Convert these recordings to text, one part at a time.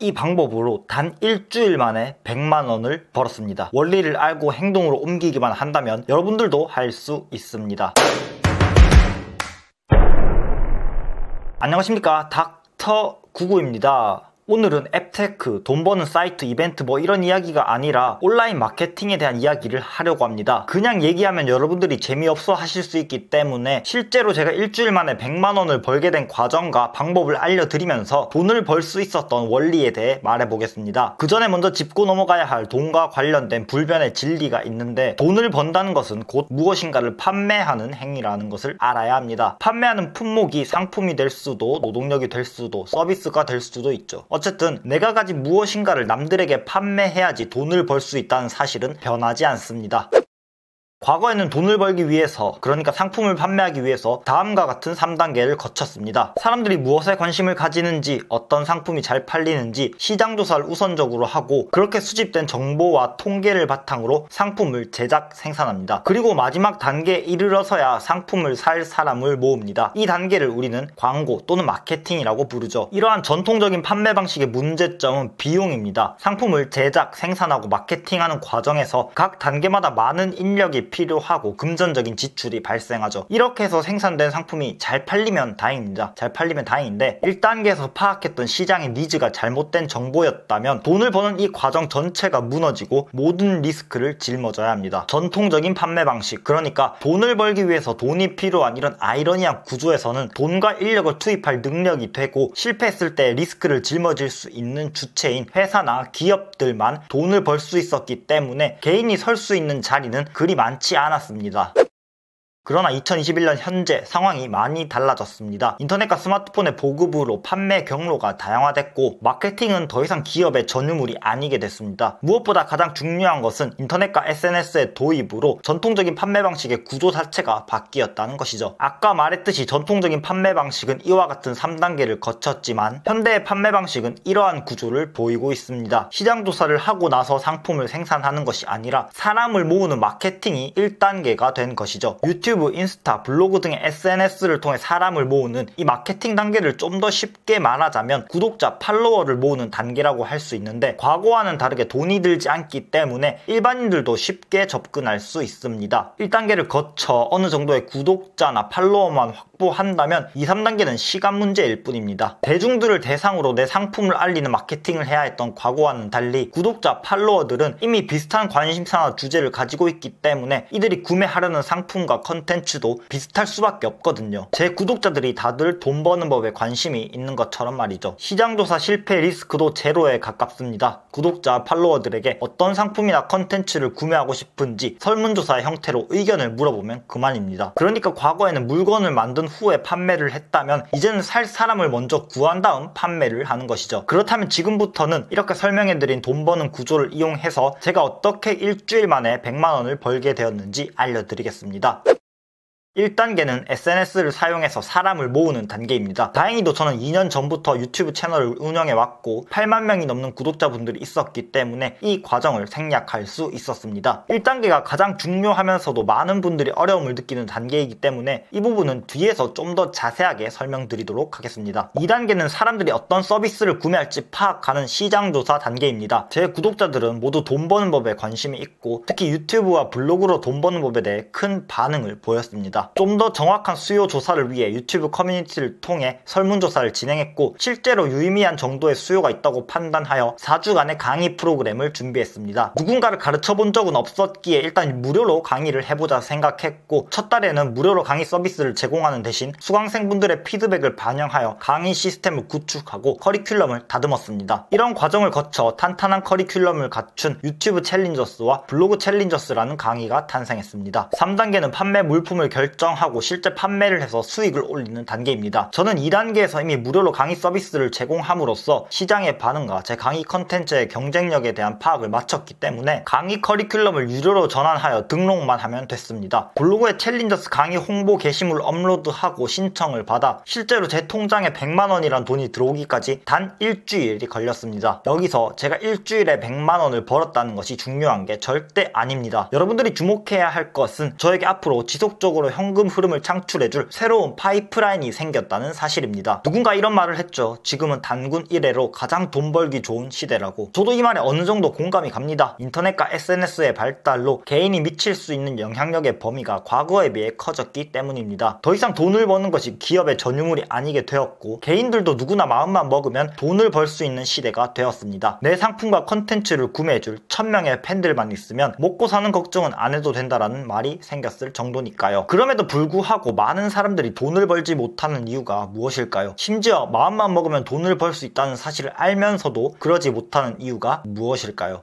이 방법으로 단 일주일 만에 100만원을 벌었습니다. 원리를 알고 행동으로 옮기기만 한다면 여러분들도 할 수 있습니다. 안녕하십니까, 닥터99입니다. 오늘은 앱테크, 돈 버는 사이트, 이벤트 이런 이야기가 아니라 온라인 마케팅에 대한 이야기를 하려고 합니다. 그냥 얘기하면 여러분들이 재미없어 하실 수 있기 때문에 실제로 제가 일주일 만에 100만원을 벌게 된 과정과 방법을 알려드리면서 돈을 벌 수 있었던 원리에 대해 말해보겠습니다. 그 전에 먼저 짚고 넘어가야 할 돈과 관련된 불변의 진리가 있는데, 돈을 번다는 것은 곧 무엇인가를 판매하는 행위라는 것을 알아야 합니다. 판매하는 품목이 상품이 될 수도, 노동력이 될 수도, 서비스가 될 수도 있죠. 어쨌든 내가 가진 무엇인가를 남들에게 판매해야지 돈을 벌 수 있다는 사실은 변하지 않습니다. 과거에는 돈을 벌기 위해서, 그러니까 상품을 판매하기 위해서 다음과 같은 3단계를 거쳤습니다. 사람들이 무엇에 관심을 가지는지, 어떤 상품이 잘 팔리는지 시장 조사를 우선적으로 하고, 그렇게 수집된 정보와 통계를 바탕으로 상품을 제작, 생산합니다. 그리고 마지막 단계에 이르러서야 상품을 살 사람을 모읍니다. 이 단계를 우리는 광고 또는 마케팅이라고 부르죠. 이러한 전통적인 판매 방식의 문제점은 비용입니다. 상품을 제작, 생산하고 마케팅하는 과정에서 각 단계마다 많은 인력이 필요하고 금전적인 지출이 발생하죠. 이렇게 해서 생산된 상품이 잘 팔리면 다행입니다. 잘 팔리면 다행인데, 1단계에서 파악했던 시장의 니즈가 잘못된 정보였다면 돈을 버는 이 과정 전체가 무너지고 모든 리스크를 짊어져야 합니다. 전통적인 판매 방식, 그러니까 돈을 벌기 위해서 돈이 필요한 이런 아이러니한 구조에서는 돈과 인력을 투입할 능력이 되고, 실패했을 때 리스크를 짊어질 수 있는 주체인 회사나 기업들만 돈을 벌 수 있었기 때문에 개인이 설 수 있는 자리는 그리 많지 않았습니다. 그러나 2021년 현재 상황이 많이 달라졌습니다. 인터넷과 스마트폰의 보급으로 판매 경로가 다양화됐고, 마케팅은 더 이상 기업의 전유물이 아니게 됐습니다. 무엇보다 가장 중요한 것은 인터넷과 SNS의 도입으로 전통적인 판매 방식의 구조 자체가 바뀌었다는 것이죠. 아까 말했듯이 전통적인 판매 방식은 이와 같은 3단계를 거쳤지만, 현대의 판매 방식은 이러한 구조를 보이고 있습니다. 시장 조사를 하고 나서 상품을 생산하는 것이 아니라 사람을 모으는 마케팅이 1단계가 된 것이죠. 유튜브, 인스타, 블로그 등의 SNS를 통해 사람을 모으는 이 마케팅 단계를 좀 더 쉽게 말하자면 구독자, 팔로워를 모으는 단계라고 할 수 있는데, 과거와는 다르게 돈이 들지 않기 때문에 일반인들도 쉽게 접근할 수 있습니다. 1단계를 거쳐 어느 정도의 구독자나 팔로워만 확보한다면 2, 3단계는 시간 문제일 뿐입니다. 대중들을 대상으로 내 상품을 알리는 마케팅을 해야 했던 과거와는 달리, 구독자, 팔로워들은 이미 비슷한 관심사나 주제를 가지고 있기 때문에 이들이 구매하려는 상품과 컨텐츠도 비슷할 수밖에 없거든요. 제 구독자들이 다들 돈 버는 법에 관심이 있는 것처럼 말이죠. 시장조사 실패 리스크도 제로에 가깝습니다. 구독자, 팔로워들에게 어떤 상품이나 컨텐츠를 구매하고 싶은지 설문조사의 형태로 의견을 물어보면 그만입니다. 그러니까 과거에는 물건을 만든 후에 판매를 했다면, 이제는 살 사람을 먼저 구한 다음 판매를 하는 것이죠. 그렇다면 지금부터는 이렇게 설명해드린 돈 버는 구조를 이용해서 제가 어떻게 일주일 만에 100만원을 벌게 되었는지 알려드리겠습니다. 1단계는 SNS를 사용해서 사람을 모으는 단계입니다. 다행히도 저는 2년 전부터 유튜브 채널을 운영해왔고 8만 명이 넘는 구독자분들이 있었기 때문에 이 과정을 생략할 수 있었습니다. 1단계가 가장 중요하면서도 많은 분들이 어려움을 느끼는 단계이기 때문에 이 부분은 뒤에서 좀 더 자세하게 설명드리도록 하겠습니다. 2단계는 사람들이 어떤 서비스를 구매할지 파악하는 시장조사 단계입니다. 제 구독자들은 모두 돈 버는 법에 관심이 있고, 특히 유튜브와 블로그로 돈 버는 법에 대해 큰 반응을 보였습니다. 좀 더 정확한 수요 조사를 위해 유튜브 커뮤니티를 통해 설문조사를 진행했고, 실제로 유의미한 정도의 수요가 있다고 판단하여 4주간의 강의 프로그램을 준비했습니다. 누군가를 가르쳐 본 적은 없었기에 일단 무료로 강의를 해보자 생각했고, 첫 달에는 무료로 강의 서비스를 제공하는 대신 수강생분들의 피드백을 반영하여 강의 시스템을 구축하고 커리큘럼을 다듬었습니다. 이런 과정을 거쳐 탄탄한 커리큘럼을 갖춘 유튜브 챌린저스와 블로그 챌린저스라는 강의가 탄생했습니다. 3단계는 판매 물품을 결정하고 실제 판매를 해서 수익을 올리는 단계입니다. 저는 2단계에서 이미 무료로 강의 서비스를 제공함으로써 시장의 반응과 제 강의 컨텐츠의 경쟁력에 대한 파악을 마쳤기 때문에 강의 커리큘럼을 유료로 전환하여 등록만 하면 됐습니다. 블로그에 챌린저스 강의 홍보 게시물을 업로드하고 신청을 받아 실제로 제 통장에 100만원이란 돈이 들어오기까지 단 일주일이 걸렸습니다. 여기서 제가 일주일에 100만원을 벌었다는 것이 중요한 게 절대 아닙니다. 여러분들이 주목해야 할 것은 저에게 앞으로 지속적으로 현금 흐름을 창출해줄 새로운 파이프라인이 생겼다는 사실입니다. 누군가 이런 말을 했죠. 지금은 단군 1회로 가장 돈 벌기 좋은 시대라고. 저도 이 말에 어느 정도 공감이 갑니다. 인터넷과 SNS의 발달로 개인이 미칠 수 있는 영향력의 범위가 과거에 비해 커졌기 때문입니다. 더 이상 돈을 버는 것이 기업의 전유물이 아니게 되었고 개인들도 누구나 마음만 먹으면 돈을 벌 수 있는 시대가 되었습니다. 내 상품과 컨텐츠를 구매해줄 1000명의 팬들만 있으면 먹고 사는 걱정은 안 해도 된다라는 말이 생겼을 정도니까요. 그럼에도 불구하고 많은 사람들이 돈을 벌지 못하는 이유가 무엇일까요? 심지어 마음만 먹으면 돈을 벌 수 있다는 사실을 알면서도 그러지 못하는 이유가 무엇일까요?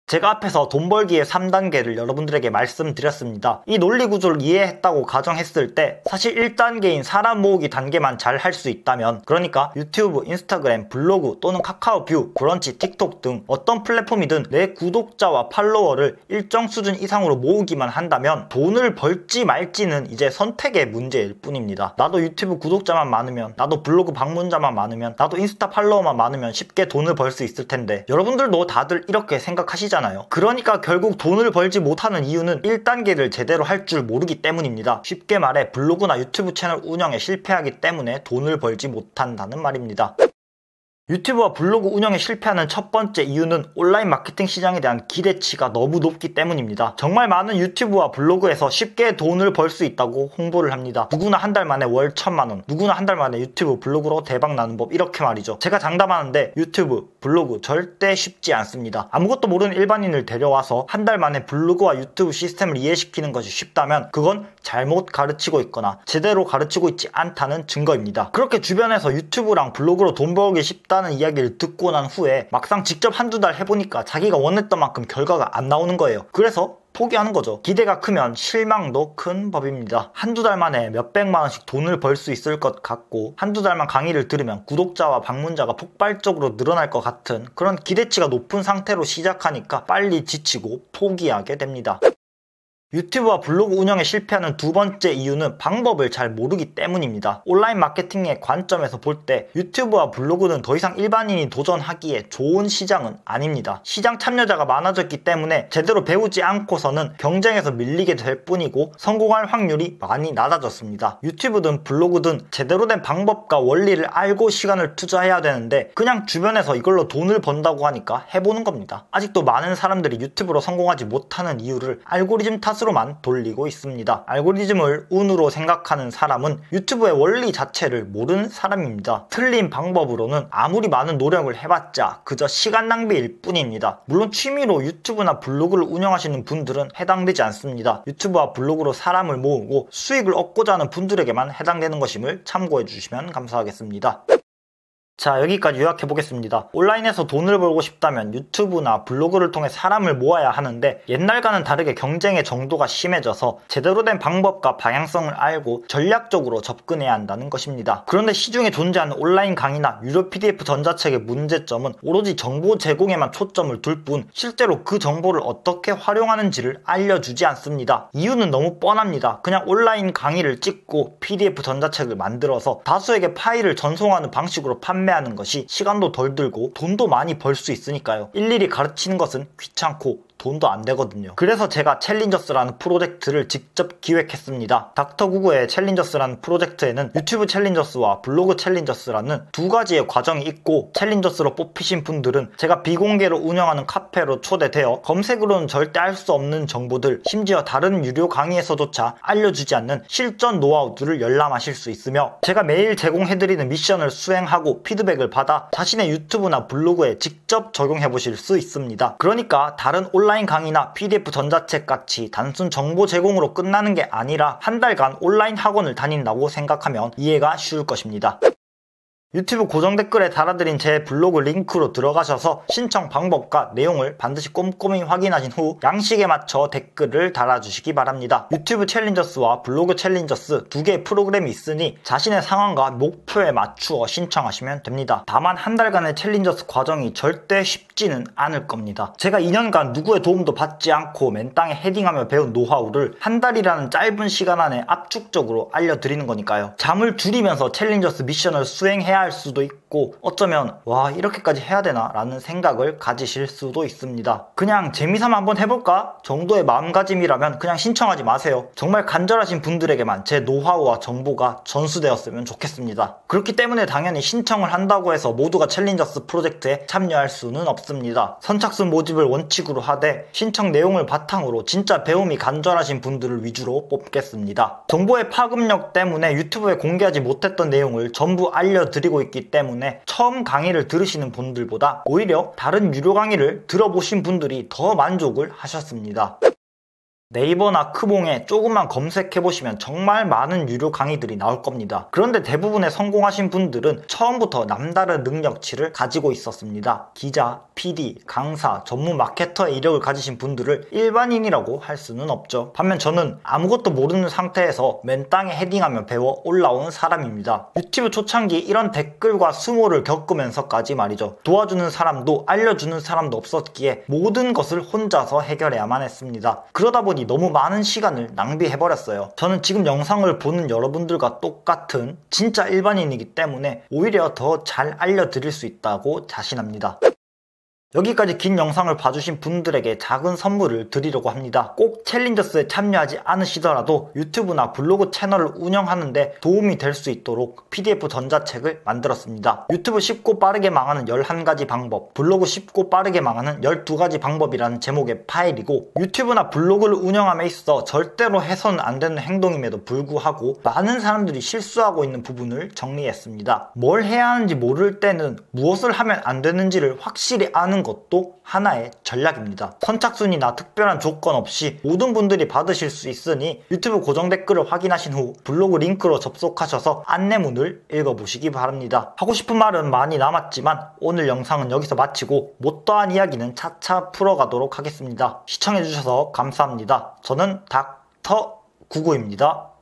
제가 앞에서 돈 벌기의 3단계를 여러분들에게 말씀드렸습니다. 이 논리 구조를 이해했다고 가정했을 때 사실 1단계인 사람 모으기 단계만 잘 할 수 있다면, 그러니까 유튜브, 인스타그램, 블로그 또는 카카오 뷰, 브런치, 틱톡 등 어떤 플랫폼이든 내 구독자와 팔로워를 일정 수준 이상으로 모으기만 한다면 돈을 벌지 말지는 이제 선택의 문제일 뿐입니다. 나도 유튜브 구독자만 많으면, 나도 블로그 방문자만 많으면, 나도 인스타 팔로워만 많으면 쉽게 돈을 벌 수 있을 텐데 여러분들도 다들 이렇게 생각하시잖아요. 그러니까 결국 돈을 벌지 못하는 이유는 1단계를 제대로 할 줄 모르기 때문입니다. 쉽게 말해 블로그나 유튜브 채널 운영에 실패하기 때문에 돈을 벌지 못한다는 말입니다. 유튜브와 블로그 운영에 실패하는 첫 번째 이유는 온라인 마케팅 시장에 대한 기대치가 너무 높기 때문입니다. 정말 많은 유튜브와 블로그에서 쉽게 돈을 벌 수 있다고 홍보를 합니다. 누구나 한 달 만에 월 1000만원, 누구나 한 달 만에 유튜브, 블로그로 대박 나는 법, 이렇게 말이죠. 제가 장담하는데 유튜브, 블로그 절대 쉽지 않습니다. 아무것도 모르는 일반인을 데려와서 한 달 만에 블로그와 유튜브 시스템을 이해시키는 것이 쉽다면 그건 잘못 가르치고 있거나 제대로 가르치고 있지 않다는 증거입니다. 그렇게 주변에서 유튜브랑 블로그로 돈 벌기 쉽다는 이야기를 듣고 난 후에 막상 직접 한두 달 해보니까 자기가 원했던 만큼 결과가 안 나오는 거예요. 그래서 포기하는 거죠. 기대가 크면 실망도 큰 법입니다. 한두 달 만에 몇백만 원씩 돈을 벌 수 있을 것 같고 한두 달만 강의를 들으면 구독자와 방문자가 폭발적으로 늘어날 것 같은 그런 기대치가 높은 상태로 시작하니까 빨리 지치고 포기하게 됩니다. 유튜브와 블로그 운영에 실패하는 두 번째 이유는 방법을 잘 모르기 때문입니다. 온라인 마케팅의 관점에서 볼 때 유튜브와 블로그는 더 이상 일반인이 도전하기에 좋은 시장은 아닙니다. 시장 참여자가 많아졌기 때문에 제대로 배우지 않고서는 경쟁에서 밀리게 될 뿐이고 성공할 확률이 많이 낮아졌습니다. 유튜브든 블로그든 제대로 된 방법과 원리를 알고 시간을 투자해야 되는데 그냥 주변에서 이걸로 돈을 번다고 하니까 해보는 겁니다. 아직도 많은 사람들이 유튜브로 성공하지 못하는 이유를 알고리즘 탓으로 만 돌리고 있습니다. 알고리즘을 운으로 생각하는 사람은 유튜브의 원리 자체를 모르는 사람입니다. 틀린 방법으로는 아무리 많은 노력을 해봤자 그저 시간 낭비일 뿐입니다. 물론 취미로 유튜브나 블로그를 운영하시는 분들은 해당되지 않습니다. 유튜브와 블로그로 사람을 모으고 수익을 얻고자 하는 분들에게만 해당되는 것임을 참고해 주시면 감사하겠습니다. 자, 여기까지 요약해보겠습니다. 온라인에서 돈을 벌고 싶다면 유튜브나 블로그를 통해 사람을 모아야 하는데 옛날과는 다르게 경쟁의 정도가 심해져서 제대로 된 방법과 방향성을 알고 전략적으로 접근해야 한다는 것입니다. 그런데 시중에 존재하는 온라인 강의나 유료 PDF 전자책의 문제점은 오로지 정보 제공에만 초점을 둘 뿐 실제로 그 정보를 어떻게 활용하는지를 알려주지 않습니다. 이유는 너무 뻔합니다. 그냥 온라인 강의를 찍고 PDF 전자책을 만들어서 다수에게 파일을 전송하는 방식으로 판매하는 것이 시간도 덜 들고 돈도 많이 벌 수 있으니까요. 일일이 가르치는 것은 귀찮고 돈도 안 되거든요. 그래서 제가 챌린저스라는 프로젝트를 직접 기획했습니다. 닥터구구의 챌린저스라는 프로젝트에는 유튜브 챌린저스와 블로그 챌린저스라는 두 가지의 과정이 있고 챌린저스로 뽑히신 분들은 제가 비공개로 운영하는 카페로 초대되어 검색으로는 절대 알 수 없는 정보들, 심지어 다른 유료 강의에서조차 알려주지 않는 실전 노하우들을 열람하실 수 있으며 제가 매일 제공해드리는 미션을 수행하고 피드백을 받아 자신의 유튜브나 블로그에 직접 적용해보실 수 있습니다. 그러니까 다른 온라인 강의나 PDF 전자책 같이 단순 정보 제공으로 끝나는 게 아니라 한 달간 온라인 학원을 다닌다고 생각하면 이해가 쉬울 것입니다. 유튜브 고정 댓글에 달아드린 제 블로그 링크로 들어가셔서 신청 방법과 내용을 반드시 꼼꼼히 확인하신 후 양식에 맞춰 댓글을 달아주시기 바랍니다. 유튜브 챌린저스와 블로그 챌린저스 두 개의 프로그램이 있으니 자신의 상황과 목표에 맞추어 신청하시면 됩니다. 다만 한 달간의 챌린저스 과정이 절대 쉽지는 않을 겁니다. 제가 2년간 누구의 도움도 받지 않고 맨땅에 헤딩하며 배운 노하우를 한 달이라는 짧은 시간 안에 압축적으로 알려드리는 거니까요. 잠을 줄이면서 챌린저스 미션을 수행해야 할 수도 있고 있고 어쩌면 와 이렇게까지 해야 되나 라는 생각을 가지실 수도 있습니다. 그냥 재미삼아 한번 해볼까 정도의 마음가짐이라면 그냥 신청하지 마세요. 정말 간절하신 분들에게만 제 노하우와 정보가 전수되었으면 좋겠습니다. 그렇기 때문에 당연히 신청을 한다고 해서 모두가 챌린저스 프로젝트에 참여할 수는 없습니다. 선착순 모집을 원칙으로 하되 신청 내용을 바탕으로 진짜 배움이 간절하신 분들을 위주로 뽑겠습니다. 정보의 파급력 때문에 유튜브에 공개하지 못했던 내용을 전부 알려드리고 있기 때문에 처음 강의를 들으시는 분들보다 오히려 다른 유료 강의를 들어보신 분들이 더 만족을 하셨습니다. 네이버나 크봉에 조금만 검색해보시면 정말 많은 유료 강의들이 나올 겁니다. 그런데 대부분의 성공하신 분들은 처음부터 남다른 능력치를 가지고 있었습니다. 기자, PD, 강사, 전문 마케터의 이력을 가지신 분들을 일반인이라고 할 수는 없죠. 반면 저는 아무것도 모르는 상태에서 맨 땅에 헤딩하며 배워 올라온 사람입니다. 유튜브 초창기 이런 댓글과 수모를 겪으면서까지 말이죠. 도와주는 사람도 알려주는 사람도 없었기에 모든 것을 혼자서 해결해야만 했습니다. 그러다 보니 너무 많은 시간을 낭비해버렸어요. 저는 지금 영상을 보는 여러분들과 똑같은 진짜 일반인이기 때문에 오히려 더 잘 알려드릴 수 있다고 자신합니다. 여기까지 긴 영상을 봐주신 분들에게 작은 선물을 드리려고 합니다. 꼭 챌린저스에 참여하지 않으시더라도 유튜브나 블로그 채널을 운영하는데 도움이 될 수 있도록 PDF 전자책을 만들었습니다. 유튜브 쉽고 빠르게 망하는 11가지 방법, 블로그 쉽고 빠르게 망하는 12가지 방법이라는 제목의 파일이고 유튜브나 블로그를 운영함에 있어 절대로 해서는 안 되는 행동임에도 불구하고 많은 사람들이 실수하고 있는 부분을 정리했습니다. 뭘 해야 하는지 모를 때는 무엇을 하면 안 되는지를 확실히 아는 것도 하나의 전략입니다. 선착순이나 특별한 조건 없이 모든 분들이 받으실 수 있으니 유튜브 고정 댓글을 확인하신 후 블로그 링크로 접속하셔서 안내문을 읽어보시기 바랍니다. 하고 싶은 말은 많이 남았지만 오늘 영상은 여기서 마치고 못다한 이야기는 차차 풀어가도록 하겠습니다. 시청해주셔서 감사합니다. 저는 닥터99입니다.